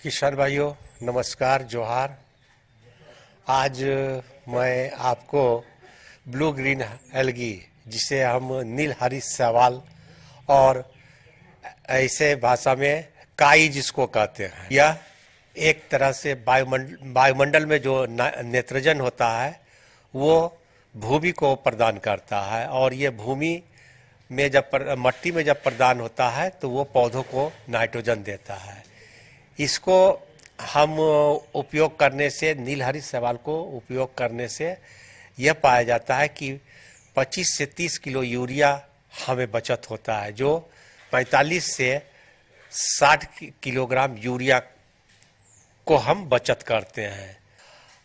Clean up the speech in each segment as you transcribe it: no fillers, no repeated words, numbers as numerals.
किसान भाइयों नमस्कार जोहार। आज मैं आपको ब्लू ग्रीन एल्गी जिसे हम नील हरी शैवाल और ऐसे भाषा में काई जिसको कहते हैं, यह एक तरह से वायुमंडल में जो नाइट्रोजन होता है वो भूमि को प्रदान करता है और ये भूमि में मट्टी में जब प्रदान होता है तो वो पौधों को नाइट्रोजन देता है। इसको हम उपयोग करने से, नीलहरी शैवाल को उपयोग करने से यह पाया जाता है कि 25 से 30 किलो यूरिया हमें बचत होता है, जो 45 से 60 किलोग्राम यूरिया को हम बचत करते हैं।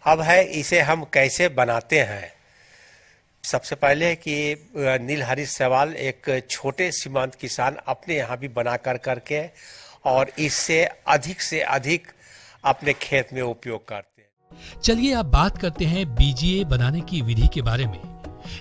अब है इसे हम कैसे बनाते हैं। सबसे पहले कि नीलहरी शैवाल एक छोटे सीमांत किसान अपने यहाँ भी बना करके और इससे से अधिक अपने खेत में उपयोग करते हैं। चलिए अब बात करते हैं बीजीए बनाने की विधि के बारे में।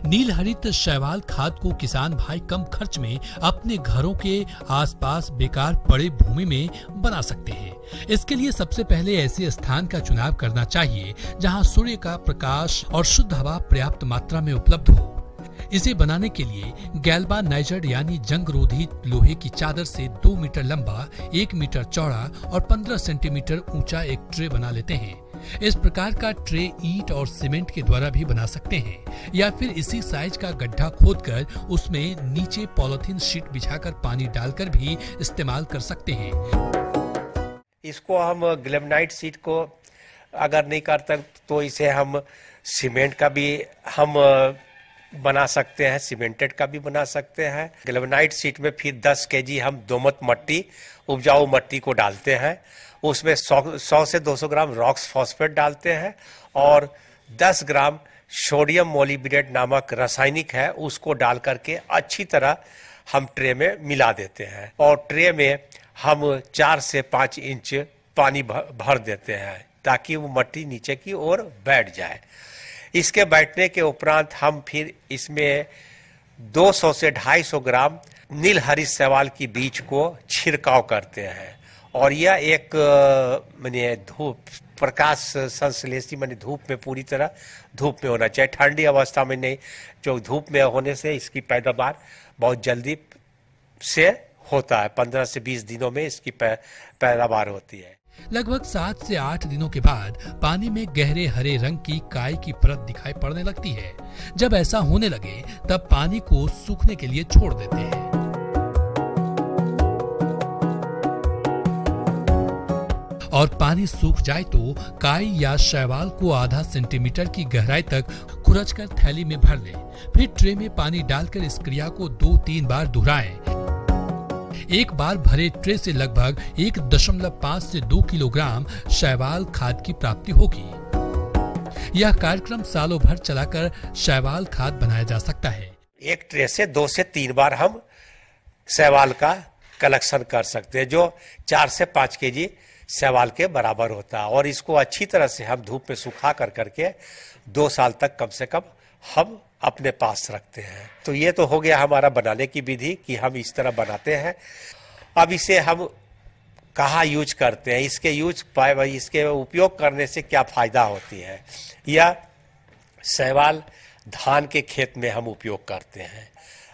नील हरित शैवाल खाद को किसान भाई कम खर्च में अपने घरों के आसपास बेकार पड़े भूमि में बना सकते हैं। इसके लिए सबसे पहले ऐसे स्थान का चुनाव करना चाहिए जहां सूर्य का प्रकाश और शुद्ध हवा पर्याप्त मात्रा में उपलब्ध हो। इसे बनाने के लिए गैल्वानाइज्ड यानी जंग रोधी लोहे की चादर से 2 मीटर लंबा, 1 मीटर चौड़ा और 15 सेंटीमीटर ऊंचा एक ट्रे बना लेते हैं। इस प्रकार का ट्रे ईंट और सीमेंट के द्वारा भी बना सकते हैं या फिर इसी साइज का गड्ढा खोदकर उसमें नीचे पॉलीथीन शीट बिछाकर पानी डालकर भी इस्तेमाल कर सकते हैं। इसको हम ग्लेमनाइट शीट को अगर नहीं करते तो इसे हम सीमेंट का भी हम बना सकते हैं, सीमेंटेड का भी बना सकते हैं। ग्लेमनाइट शीट में फिर 10 केजी हम दोमट मट्टी, उपजाऊ मट्टी को डालते हैं। उसमें 100 से 200 ग्राम रॉक्स फॉस्फेट डालते हैं और 10 ग्राम सोडियम मोलिब्डेट नामक रासायनिक है, उसको डाल करके अच्छी तरह हम ट्रे में मिला देते हैं और ट्रे में हम 4 से 5 इंच पानी भर देते हैं ताकि वो मट्टी नीचे की ओर बैठ जाए। इसके बैठने के उपरांत हम फिर इसमें 200 से 250 ग्राम नील हरी शैवाल की बीज को छिड़काव करते हैं और यह एक माने धूप प्रकाश संश्लेषी माने धूप में पूरी तरह धूप में होना चाहिए, ठंडी अवस्था में नहीं। जो धूप में होने से इसकी पैदावार बहुत जल्दी से होता है, 15 से 20 दिनों में इसकी पैदावार होती है। लगभग 7 से 8 दिनों के बाद पानी में गहरे हरे रंग की काई की परत दिखाई पड़ने लगती है। जब ऐसा होने लगे तब पानी को सूखने के लिए छोड़ देते हैं। और पानी सूख जाए तो काई या शैवाल को आधा सेंटीमीटर की गहराई तक खुरचकर थैली में भर लें। फिर ट्रे में पानी डालकर इस क्रिया को 2-3 बार दोहराएं। एक बार भरे ट्रे से लगभग 1.5 से 2 किलोग्राम शैवाल खाद की प्राप्ति होगी। यह कार्यक्रम सालों भर चलाकर शैवाल खाद बनाया जा सकता है। एक ट्रे से 2 से 3 बार हम शैवाल का कलेक्शन कर सकते हैं, जो 4 से 5 केजी शैवाल के बराबर होता है और इसको अच्छी तरह से हम धूप में सुखा करके 2 साल तक कम से कम हम अपने पास रखते हैं। तो ये तो हो गया हमारा बनाने की विधि कि हम इस तरह बनाते हैं। अब इसे हम कहाँ यूज करते हैं, इसके उपयोग करने से क्या फायदा होती है। या शैवाल धान के खेत में हम उपयोग करते हैं।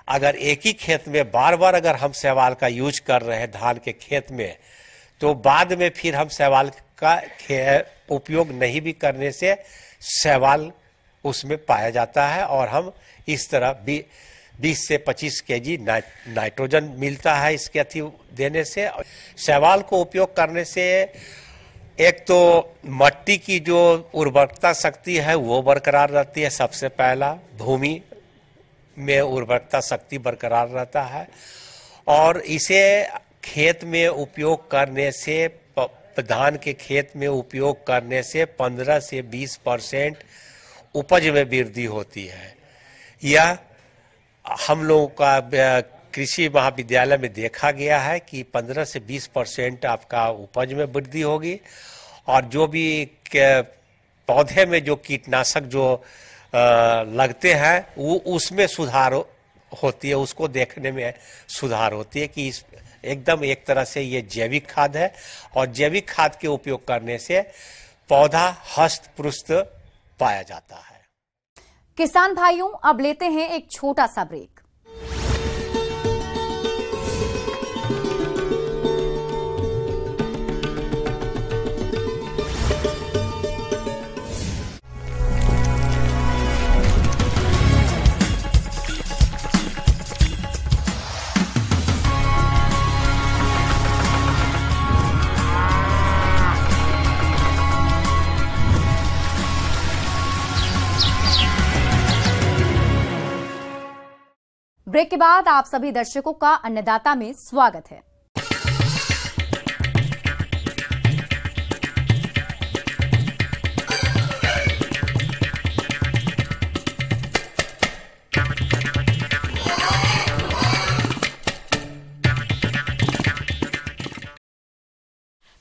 अगर एक ही खेत में बार बार अगर हम शैवाल का यूज कर रहे हैं धान के खेत में, तो बाद में फिर हम शैवाल का उपयोग नहीं भी करने से शैवाल उसमें पाया जाता है और हम इस तरह 20 से 25 केजी नाइट्रोजन मिलता है इसके अति देने से। शैवाल को उपयोग करने से एक तो मट्टी की जो उर्वरकता शक्ति है वो बरकरार रहती है। सबसे पहला भूमि में उर्वरकता शक्ति बरकरार रहता है और इसे खेत में उपयोग करने से, धान के खेत में उपयोग करने से 15 से 20% उपज में वृद्धि होती है। यह हम लोगों का कृषि महाविद्यालय में देखा गया है कि 15 से 20% आपका उपज में वृद्धि होगी और जो भी पौधे में जो कीटनाशक जो लगते हैं वो उसमें सुधार होती है, उसको देखने में सुधार होती है कि इस एकदम एक तरह से ये जैविक खाद है और जैविक खाद के उपयोग करने से पौधा हष्ट पुष्ट पाया जाता है। किसान भाइयों, अब लेते हैं एक छोटा सा ब्रेक। ब्रेक के बाद आप सभी दर्शकों का अन्नदाता में स्वागत है।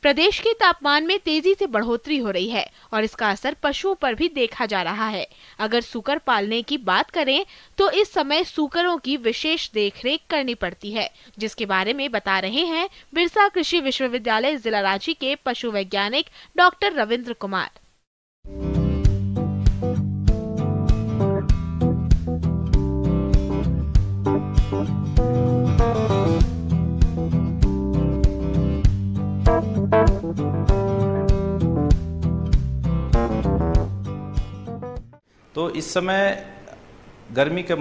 प्रदेश के तापमान में तेजी से बढ़ोतरी हो रही है और इसका असर पशुओं पर भी देखा जा रहा है। अगर सूकर पालने की बात करें तो इस समय सूकरों की विशेष देखरेख करनी पड़ती है, जिसके बारे में बता रहे हैं बिरसा कृषि विश्वविद्यालय जिला रांची के पशु वैज्ञानिक डॉक्टर रविंद्र कुमार। तो इस समय गर्मी के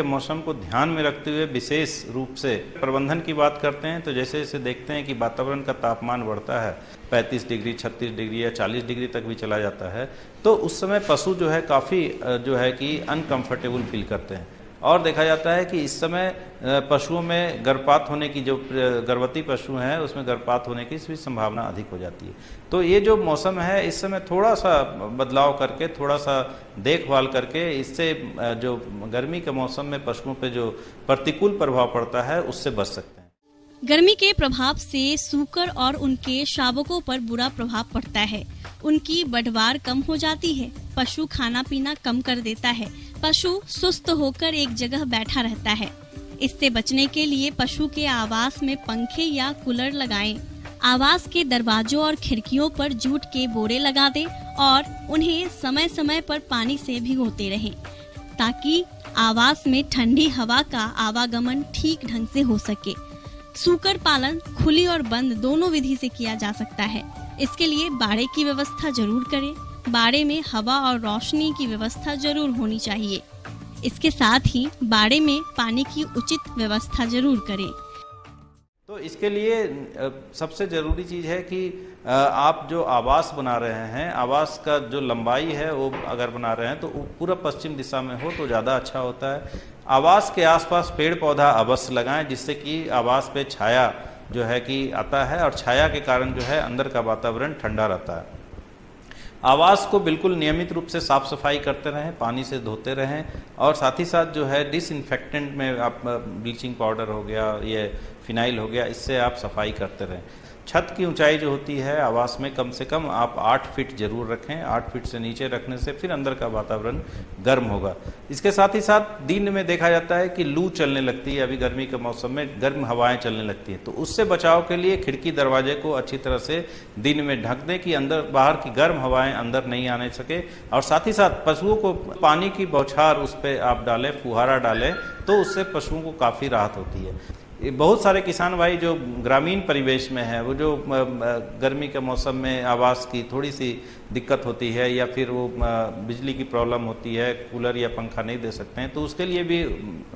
मौसम को ध्यान में रखते हुए विशेष रूप से प्रबंधन की बात करते हैं। तो जैसे जैसे देखते हैं कि वातावरण का तापमान बढ़ता है, 35 डिग्री 36 डिग्री या 40 डिग्री तक भी चला जाता है, तो उस समय पशु जो है काफ़ी जो है कि अनकंफर्टेबल फील करते हैं। और देखा जाता है कि इस समय पशुओं में गर्भपात होने की, जो गर्भवती पशु हैं उसमें गर्भपात होने की भी संभावना अधिक हो जाती है। तो ये जो मौसम है इस समय थोड़ा सा बदलाव करके, थोड़ा सा देखभाल करके, इससे जो गर्मी के मौसम में पशुओं पे जो प्रतिकूल प्रभाव पड़ता है उससे बच सकते हैं। गर्मी के प्रभाव से सूकर और उनके शावकों पर बुरा प्रभाव पड़ता है। उनकी बढ़वार कम हो जाती है, पशु खाना पीना कम कर देता है, पशु सुस्त होकर एक जगह बैठा रहता है। इससे बचने के लिए पशु के आवास में पंखे या कूलर लगाएं। आवास के दरवाजों और खिड़कियों पर जूट के बोरे लगा दें और उन्हें समय समय पर पानी से भिगोते रहें, ताकि आवास में ठंडी हवा का आवागमन ठीक ढंग से हो सके। सूकर पालन खुली और बंद दोनों विधि से किया जा सकता है। इसके लिए बाड़े की व्यवस्था जरूर करें। बाड़े में हवा और रोशनी की व्यवस्था जरूर होनी चाहिए। इसके साथ ही बाड़े में पानी की उचित व्यवस्था जरूर करें। तो इसके लिए सबसे ज़रूरी चीज़ है कि आप जो आवास बना रहे हैं, आवास का जो लंबाई है वो अगर बना रहे हैं तो पूरा पश्चिम दिशा में हो तो ज़्यादा अच्छा होता है। आवास के आसपास पेड़ पौधा अवश्य लगाएं, जिससे कि आवास पे छाया जो है कि आता है और छाया के कारण जो है अंदर का वातावरण ठंडा रहता है। आवास को बिल्कुल नियमित रूप से साफ सफाई करते रहें, पानी से धोते रहें और साथ ही साथ जो है डिसइंफेक्टेंट में आप ब्लीचिंग पाउडर हो गया, ये फिनाइल हो गया, इससे आप सफाई करते रहें। छत की ऊंचाई जो होती है आवास में कम से कम आप 8 फीट जरूर रखें। 8 फीट से नीचे रखने से फिर अंदर का वातावरण गर्म होगा। इसके साथ ही साथ दिन में देखा जाता है कि लू चलने लगती है, अभी गर्मी के मौसम में गर्म हवाएं चलने लगती हैं, तो उससे बचाव के लिए खिड़की दरवाजे को अच्छी तरह से दिन में ढक दें कि अंदर बाहर की गर्म हवाएं अंदर नहीं आने सके। और साथ ही साथ पशुओं को पानी की बौछार उस पर आप डालें, फुहारा डालें, तो उससे पशुओं को काफ़ी राहत होती है। बहुत सारे किसान भाई जो ग्रामीण परिवेश में है, वो जो गर्मी के मौसम में आवास की थोड़ी सी दिक्कत होती है या फिर वो बिजली की प्रॉब्लम होती है, कूलर या पंखा नहीं दे सकते हैं, तो उसके लिए भी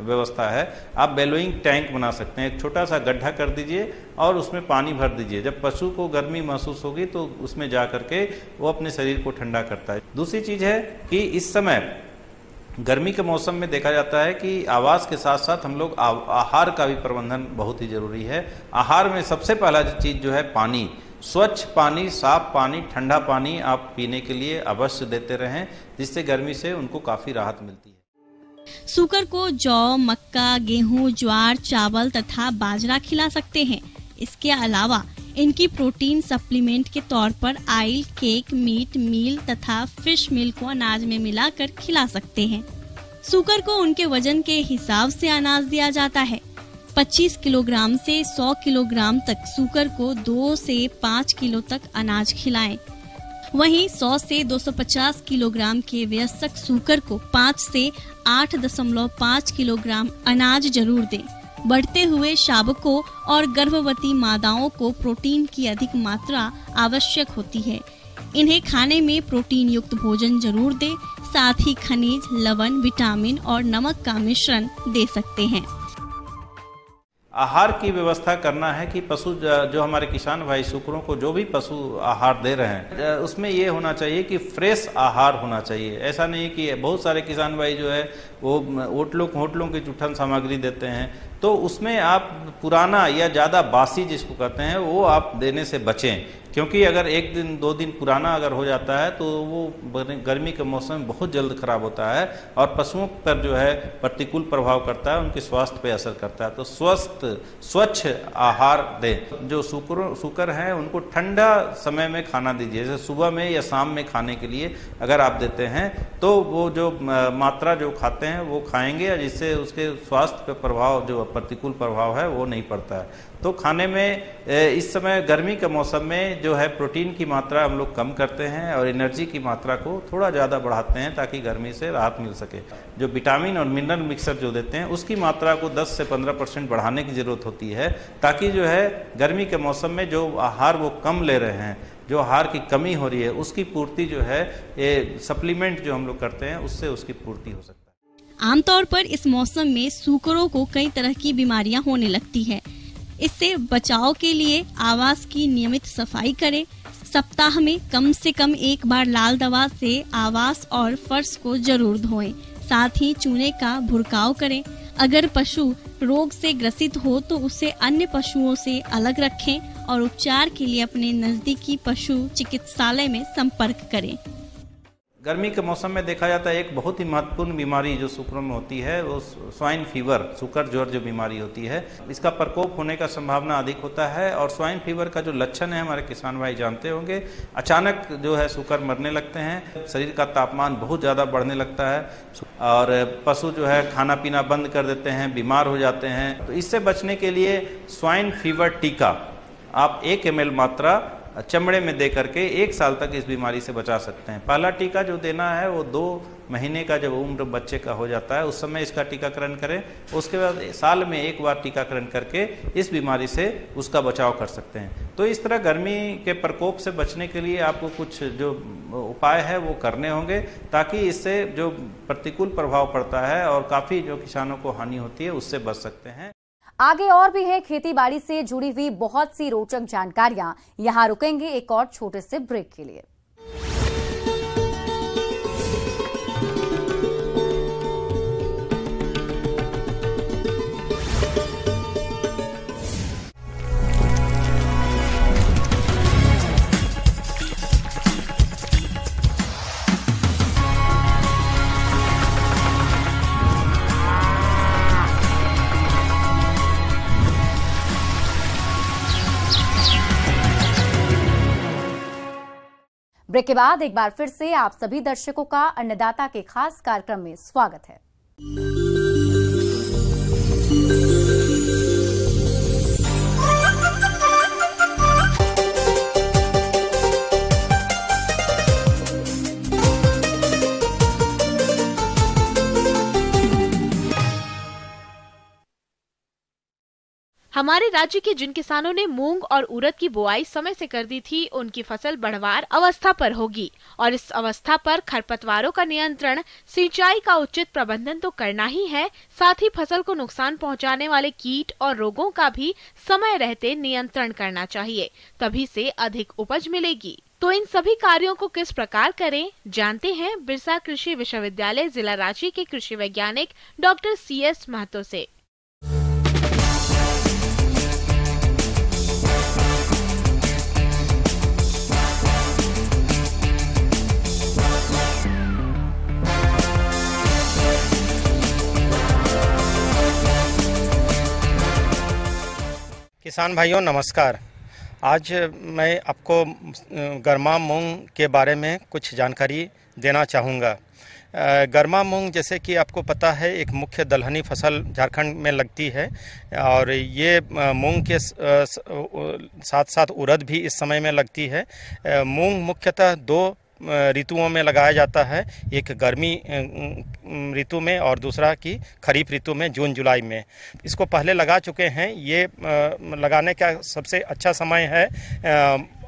व्यवस्था है। आप बेलोइंग टैंक बना सकते हैं। एक छोटा सा गड्ढा कर दीजिए और उसमें पानी भर दीजिए। जब पशु को गर्मी महसूस होगी तो उसमें जा करके वो अपने शरीर को ठंडा करता है। दूसरी चीज़ है कि इस समय गर्मी के मौसम में देखा जाता है कि आवास के साथ साथ हम लोग आहार का भी प्रबंधन बहुत ही जरूरी है। आहार में सबसे पहला चीज़ जो है पानी, स्वच्छ पानी, साफ पानी, ठंडा पानी आप पीने के लिए अवश्य देते रहें, जिससे गर्मी से उनको काफ़ी राहत मिलती है। सूकर को जौ, मक्का, गेहूं, ज्वार, चावल तथा बाजरा खिला सकते हैं। इसके अलावा इनकी प्रोटीन सप्लीमेंट के तौर पर आइल, केक, मीट, मील तथा फिश मील को अनाज में मिलाकर खिला सकते हैं। सूकर को उनके वजन के हिसाब से अनाज दिया जाता है। 25 किलोग्राम से 100 किलोग्राम तक सूकर को 2 से 5 किलो तक अनाज खिलाएं। वहीं 100 से 250 किलोग्राम के वयस्क सूकर को 5 से 8.5 किलोग्राम अनाज जरूर दें। बढ़ते हुए शावकों और गर्भवती माताओं को प्रोटीन की अधिक मात्रा आवश्यक होती है। इन्हें खाने में प्रोटीन युक्त भोजन जरूर दें। साथ ही खनिज, लवण, विटामिन और नमक का मिश्रण दे सकते हैं। आहार की व्यवस्था करना है कि पशु जो हमारे किसान भाई सूकरों को जो भी पशु आहार दे रहे हैं उसमें ये होना चाहिए कि फ्रेश आहार होना चाहिए। ऐसा नहीं कि बहुत सारे किसान भाई जो है वो होटलों की जूठन सामग्री देते हैं, तो उसमें आप पुराना या ज़्यादा बासी जिसको कहते हैं वो आप देने से बचें, क्योंकि अगर 1 दिन 2 दिन पुराना अगर हो जाता है तो वो गर्मी के मौसम में बहुत जल्द खराब होता है और पशुओं पर जो है प्रतिकूल प्रभाव करता है, उनके स्वास्थ्य पे असर करता है। तो स्वच्छ आहार दें। जो सूकर हैं उनको ठंडा समय में खाना दीजिए, जैसे सुबह में या शाम में खाने के लिए अगर आप देते हैं तो वो जो मात्रा जो खाते हैं वो खाएंगे, जिससे उसके स्वास्थ्य पे प्रभाव जो प्रतिकूल प्रभाव है वो नहीं पड़ता है। तो खाने में इस समय गर्मी के मौसम में जो है प्रोटीन की मात्रा हम लोग कम करते हैं और एनर्जी की मात्रा को थोड़ा ज़्यादा बढ़ाते हैं ताकि गर्मी से राहत मिल सके। जो विटामिन और मिनरल मिक्सर जो देते हैं उसकी मात्रा को 10 से 15% बढ़ाने की ज़रूरत होती है, ताकि जो है गर्मी के मौसम में जो आहार वो कम ले रहे हैं, जो आहार की कमी हो रही है, उसकी पूर्ति जो है ये सप्लीमेंट जो हम लोग करते हैं उससे उसकी पूर्ति हो सकता है। आमतौर पर इस मौसम में सूकरों को कई तरह की बीमारियां होने लगती है। इससे बचाव के लिए आवास की नियमित सफाई करें। सप्ताह में कम से कम 1 बार लाल दवा से आवास और फर्श को जरूर धोएं। साथ ही चूने का भुरकाव करें। अगर पशु रोग से ग्रसित हो तो उसे अन्य पशुओं से अलग रखें और उपचार के लिए अपने नजदीकी पशु चिकित्सालय में संपर्क करें। गर्मी के मौसम में देखा जाता है एक बहुत ही महत्वपूर्ण बीमारी जो सूकरों में होती है वो स्वाइन फीवर, सूकर ज्वर जो बीमारी होती है, इसका प्रकोप होने का संभावना अधिक होता है। और स्वाइन फीवर का जो लक्षण है हमारे किसान भाई जानते होंगे, अचानक जो है सूकर मरने लगते हैं, शरीर का तापमान बहुत ज़्यादा बढ़ने लगता है और पशु जो है खाना पीना बंद कर देते हैं, बीमार हो जाते हैं। तो इससे बचने के लिए स्वाइन फीवर टीका आप 1 ml मात्रा चमड़े में दे करके 1 साल तक इस बीमारी से बचा सकते हैं। पहला टीका जो देना है वो 2 महीने का जब उम्र बच्चे का हो जाता है उस समय इसका टीकाकरण करें। उसके बाद साल में 1 बार टीकाकरण करके इस बीमारी से उसका बचाव कर सकते हैं। तो इस तरह गर्मी के प्रकोप से बचने के लिए आपको कुछ जो उपाय है वो करने होंगे, ताकि इससे जो प्रतिकूल प्रभाव पड़ता है और काफ़ी जो किसानों को हानि होती है उससे बच सकते हैं। आगे और भी है खेती बाड़ी से जुड़ी हुई बहुत सी रोचक जानकारियां। यहां रुकेंगे एक और छोटे से ब्रेक के लिए। ब्रेक के बाद एक बार फिर से आप सभी दर्शकों का अन्नदाता के खास कार्यक्रम में स्वागत है। हमारे राज्य के जिन किसानों ने मूंग और उड़द की बुआई समय से कर दी थी, उनकी फसल बढ़वार अवस्था पर होगी और इस अवस्था पर खरपतवारों का नियंत्रण, सिंचाई का उचित प्रबंधन तो करना ही है, साथ ही फसल को नुकसान पहुंचाने वाले कीट और रोगों का भी समय रहते नियंत्रण करना चाहिए, तभी से अधिक उपज मिलेगी। तो इन सभी कार्यों को किस प्रकार करें, जानते हैं बिरसा कृषि विश्वविद्यालय जिला रांची के कृषि वैज्ञानिक डॉक्टर CS महतो से। किसान भाइयों नमस्कार। आज मैं आपको गर्मा मूंग के बारे में कुछ जानकारी देना चाहूँगा। गर्मा मूंग जैसे कि आपको पता है एक मुख्य दलहनी फसल झारखंड में लगती है और ये मूंग के साथ साथ उड़द भी इस समय में लगती है। मूंग मुख्यतः 2 ऋतुओं में लगाया जाता है, एक गर्मी ऋतु में और दूसरा की खरीफ ऋतु में जून जुलाई में। इसको पहले लगा चुके हैं। ये लगाने का सबसे अच्छा समय है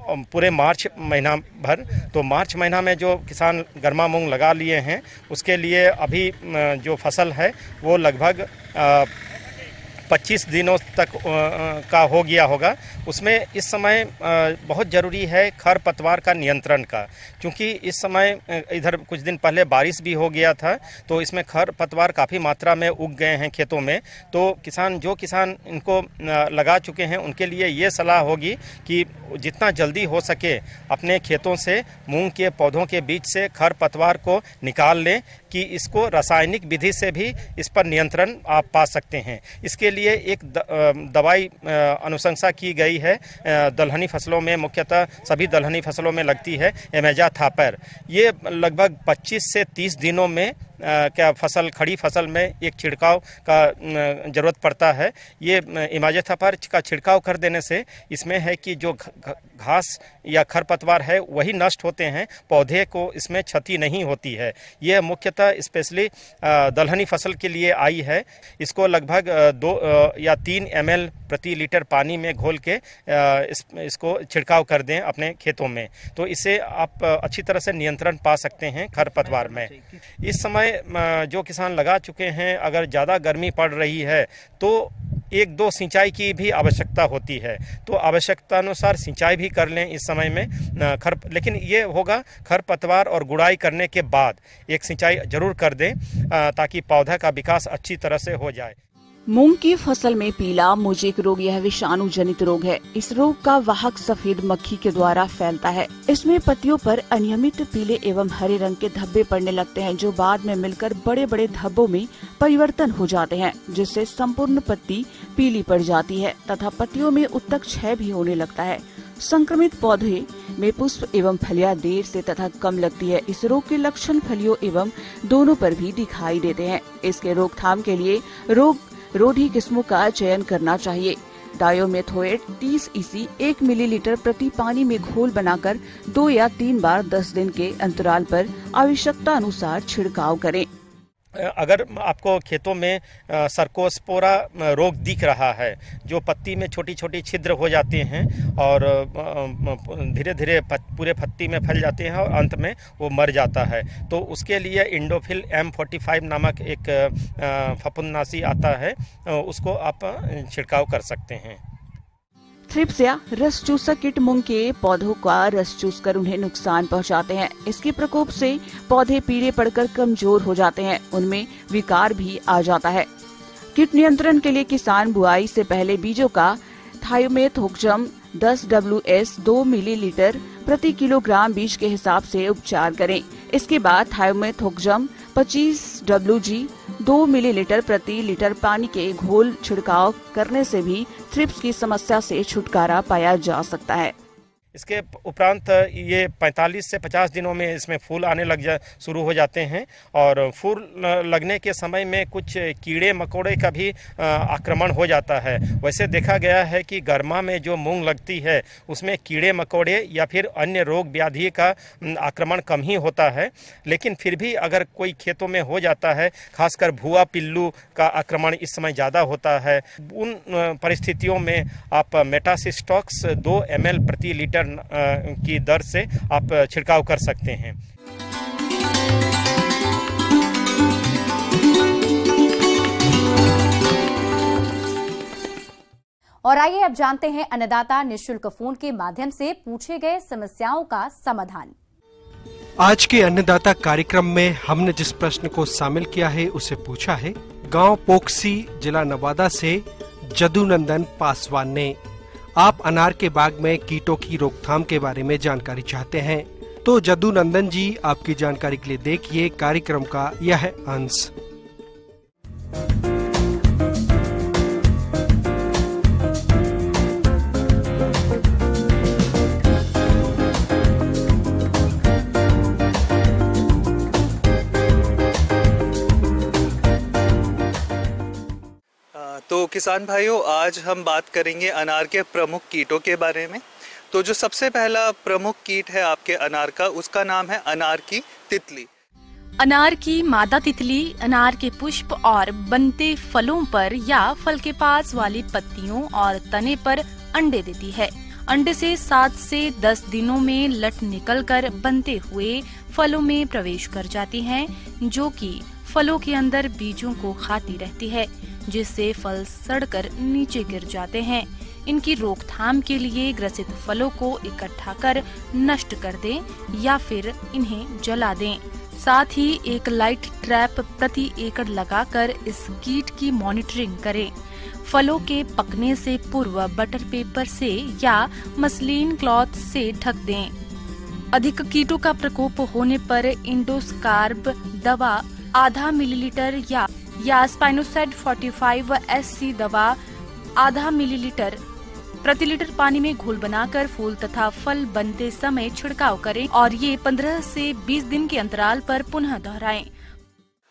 पूरे मार्च महीना भर। तो मार्च महीना में जो किसान गर्मा मूंग लगा लिए हैं उसके लिए अभी जो फसल है वो लगभग 25 दिनों तक का हो गया होगा। उसमें इस समय बहुत ज़रूरी है खरपतवार का नियंत्रण का, क्योंकि इस समय इधर कुछ दिन पहले बारिश भी हो गया था तो इसमें खरपतवार काफ़ी मात्रा में उग गए हैं खेतों में। तो जो किसान इनको लगा चुके हैं उनके लिए ये सलाह होगी कि जितना जल्दी हो सके अपने खेतों से मूंग के पौधों के बीच से खरपतवार को निकाल लें कि इसको रासायनिक विधि से भी इस पर नियंत्रण आप पा सकते हैं। इसके लिए एक दवाई अनुशंसा की गई है दलहनी फसलों में, मुख्यतः सभी दलहनी फसलों में लगती है, इमेजाथापर। ये लगभग 25 से 30 दिनों में खड़ी फसल में एक छिड़काव का ज़रूरत पड़ता है। ये इमेजाथापर का छिड़काव कर देने से इसमें है कि जो घास या खरपतवार है वही नष्ट होते हैं, पौधे को इसमें क्षति नहीं होती है। ये मुख्यतः स्पेशली दलहनी फसल के लिए आई है। इसको लगभग 2 या 3 ml प्रति लीटर पानी में घोल के इसको छिड़काव कर दें अपने खेतों में, तो इससे आप अच्छी तरह से नियंत्रण पा सकते हैं खरपतवार में। इस समय जो किसान लगा चुके हैं, अगर ज़्यादा गर्मी पड़ रही है तो 1-2 सिंचाई की भी आवश्यकता होती है, तो आवश्यकता अनुसार सिंचाई भी कर लें इस समय में। लेकिन ये होगा खरपतवार और गुड़ाई करने के बाद एक सिंचाई जरूर कर दें ताकि पौधा का विकास अच्छी तरह से हो जाए। मूंग की फसल में पीला मोजेक रोग यह विषाणु जनित रोग है। इस रोग का वाहक सफेद मक्खी के द्वारा फैलता है। इसमें पत्तियों पर अनियमित पीले एवं हरे रंग के धब्बे पड़ने लगते हैं, जो बाद में मिलकर बड़े बड़े धब्बों में परिवर्तन हो जाते हैं, जिससे संपूर्ण पत्ती पीली पड़ जाती है तथा पत्तियों में उत्तक क्षय भी होने लगता है। संक्रमित पौधे में पुष्प एवं फलियां देर से तथा कम लगती है। इस रोग के लक्षण फलियों एवं दोनों पर भी दिखाई देते हैं। इसके रोकथाम के लिए रोग रोधी किस्मों का चयन करना चाहिए। डायोमेथोएट 30 EC 1 मिलीलीटर प्रति पानी में घोल बनाकर 2 या 3 बार 10 दिन के अंतराल पर आवश्यकता अनुसार छिड़काव करें। अगर आपको खेतों में सर्कोस्पोरा रोग दिख रहा है, जो पत्ती में छोटी छोटी छिद्र हो जाते हैं और धीरे धीरे पूरे पत्ती में फैल जाते हैं और अंत में वो मर जाता है, तो उसके लिए इंडोफिल M45 नामक एक फफूंदनाशी आता है, उसको आप छिड़काव कर सकते हैं। थ्रिप्स या रस चूसक कीट मूंग के पौधों का रस चूसकर उन्हें नुकसान पहुंचाते हैं। इसके प्रकोप से पौधे पीले पड़कर कमजोर हो जाते हैं, उनमें विकार भी आ जाता है। कीट नियंत्रण के लिए किसान बुआई से पहले बीजों का थायोमेथोक्सम 10 WS 2 मिलीलीटर प्रति किलोग्राम बीज के हिसाब से उपचार करें। इसके बाद थायोमेथोक्सम 25 WG 2 मिलीलीटर प्रति लीटर पानी के घोल छिड़काव करने से भी थ्रिप्स की समस्या से छुटकारा पाया जा सकता है। इसके उपरांत ये 45 से 50 दिनों में इसमें फूल आने शुरू हो जाते हैं और फूल लगने के समय में कुछ कीड़े मकोड़े का भी आक्रमण हो जाता है। वैसे देखा गया है कि गर्मा में जो मूंग लगती है उसमें कीड़े मकोड़े या फिर अन्य रोग व्याधि का आक्रमण कम ही होता है, लेकिन फिर भी अगर कोई खेतों में हो जाता है, खासकर भुआ पिल्लू का आक्रमण इस समय ज़्यादा होता है, उन परिस्थितियों में आप मेटासिस्टॉक्स 2 ml प्रति लीटर की दर से आप छिड़काव कर सकते हैं। और आइए अब जानते हैं अन्नदाता निःशुल्क फोन के माध्यम से पूछे गए समस्याओं का समाधान। आज के अन्नदाता कार्यक्रम में हमने जिस प्रश्न को शामिल किया है उसे पूछा है गांव पोक्सी, जिला नवादा से जदुनंदन पासवान ने। आप अनार के बाग में कीटों की रोकथाम के बारे में जानकारी चाहते हैं, तो जदुनंदन जी आपकी जानकारी के लिए देखिए कार्यक्रम का यह अंश। किसान भाइयों, आज हम बात करेंगे अनार के प्रमुख कीटों के बारे में। तो जो सबसे पहला प्रमुख कीट है आपके अनार का, उसका नाम है अनार की तितली। अनार की मादा तितली अनार के पुष्प और बनते फलों पर या फल के पास वाली पत्तियों और तने पर अंडे देती है। अंडे से 7 से 10 दिनों में लट निकलकर बनते हुए फलों में प्रवेश कर जाती हैं, जो कि फलों के अंदर बीजों को खाती रहती है, जिससे फल सड़कर नीचे गिर जाते हैं। इनकी रोकथाम के लिए ग्रसित फलों को इकट्ठा कर नष्ट कर दें या फिर इन्हें जला दें। साथ ही एक लाइट ट्रैप प्रति एकड़ लगाकर इस कीट की मॉनिटरिंग करें। फलों के पकने से पूर्व बटर पेपर से या मसलिन क्लॉथ से ढक दें। अधिक कीटों का प्रकोप होने पर इंडोस्कार्ब दवा आधा मिलीलीटर या स्पाइनोसाइड 45 SC दवा आधा मिलीलीटर प्रति लीटर पानी में घोल बनाकर फूल तथा फल बनते समय छिड़काव करें और ये 15 से 20 दिन के अंतराल पर पुनः दोहराएं।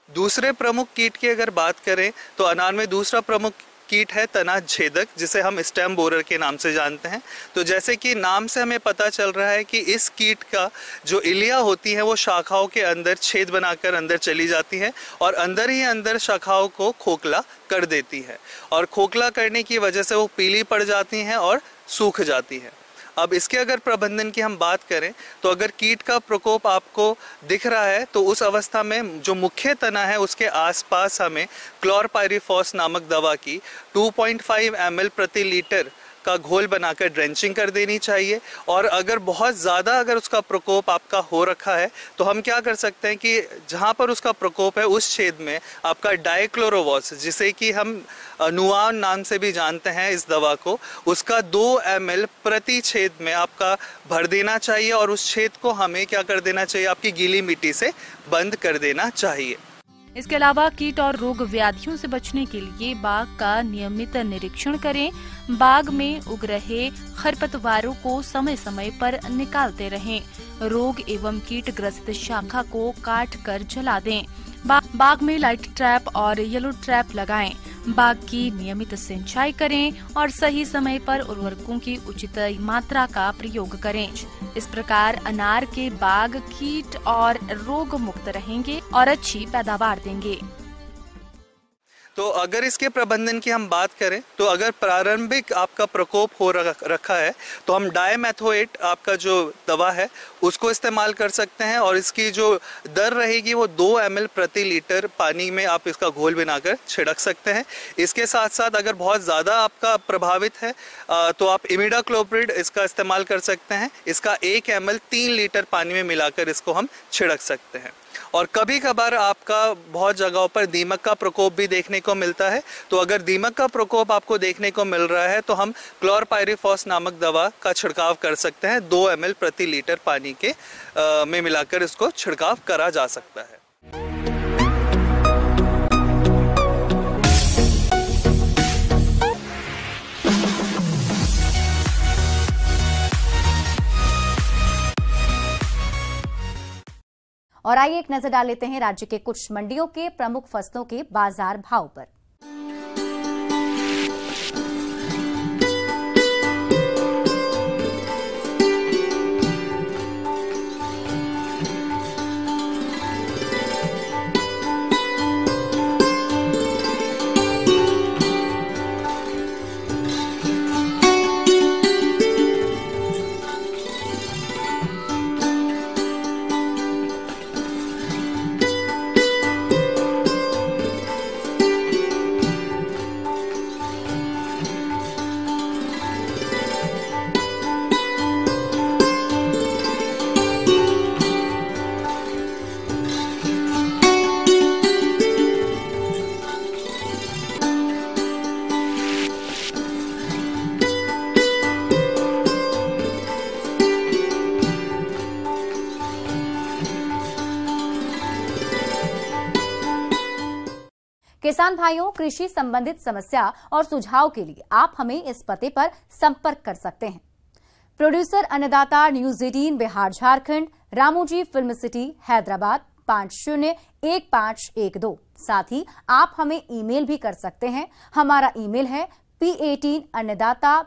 दूसरे प्रमुख कीट की अगर बात करें तो अनार में दूसरा प्रमुख कीट है तना छेदक, जिसे हम स्टेम बोरर के नाम से जानते हैं। तो जैसे कि नाम से हमें पता चल रहा है कि इस कीट का जो इलिया होती है वो शाखाओं के अंदर छेद बनाकर अंदर चली जाती है और अंदर ही अंदर शाखाओं को खोखला कर देती है और खोखला करने की वजह से वो पीली पड़ जाती हैं और सूख जाती है। अब इसके अगर प्रबंधन की हम बात करें तो अगर कीट का प्रकोप आपको दिख रहा है तो उस अवस्था में जो मुख्य तना है उसके आसपास हमें क्लोरपाइरिफॉस नामक दवा की 2.5 ml प्रति लीटर का घोल बनाकर ड्रेंचिंग कर देनी चाहिए। और अगर बहुत ज़्यादा अगर उसका प्रकोप आपका हो रखा है तो हम क्या कर सकते हैं कि जहाँ पर उसका प्रकोप है उस छेद में आपका डाइक्लोरोवॉस, जिसे कि हम नुआन नाम से भी जानते हैं इस दवा को, उसका 2 ml प्रति छेद में आपका भर देना चाहिए और उस छेद को हमें क्या कर देना चाहिए, आपकी गीली मिट्टी से बंद कर देना चाहिए। इसके अलावा कीट और रोग व्याधियों से बचने के लिए बाग का नियमित निरीक्षण करें। बाग में उग रहे खरपतवारों को समय समय पर निकालते रहें। रोग एवं कीट ग्रसित शाखा को काट कर जला दें। बाग में लाइट ट्रैप और येलो ट्रैप लगाएं। बाग की नियमित सिंचाई करें और सही समय पर उर्वरकों की उचित मात्रा का प्रयोग करें। इस प्रकार अनार के बाग कीट और रोग मुक्त रहेंगे और अच्छी पैदावार देंगे। तो अगर इसके प्रबंधन की हम बात करें तो अगर प्रारंभिक आपका प्रकोप हो रखा है तो हम डायमेथोएट आपका जो दवा है उसको इस्तेमाल कर सकते हैं और इसकी जो दर रहेगी वो 2 ml प्रति लीटर पानी में आप इसका घोल बनाकर छिड़क सकते हैं। इसके साथ साथ अगर बहुत ज़्यादा आपका प्रभावित है तो आप इमिडाक्लोप्रिड इसका इस्तेमाल कर सकते हैं। इसका 1 ml 3 लीटर पानी में मिलाकर इसको हम छिड़क सकते हैं। और कभी कभार आपका बहुत जगहों पर दीमक का प्रकोप भी देखने को मिलता है। तो अगर दीमक का प्रकोप आपको देखने को मिल रहा है तो हम क्लोरपाइरिफॉस नामक दवा का छिड़काव कर सकते हैं। 2 ml प्रति लीटर पानी के में मिलाकर इसको छिड़काव करा जा सकता है। और आइए एक नजर डाल लेते हैं राज्य के कुछ मंडियों के प्रमुख फसलों के बाजार भाव पर। किसान भाइयों, कृषि संबंधित समस्या और सुझाव के लिए आप हमें इस पते पर संपर्क कर सकते हैं। प्रोड्यूसर अन्नदाता news 18 Bihar Jharkhand, Ramoji film city Hyderabad, PAT501512। साथ ही आप हमें ईमेल भी कर सकते हैं। हमारा ईमेल है P18 अन्नदाता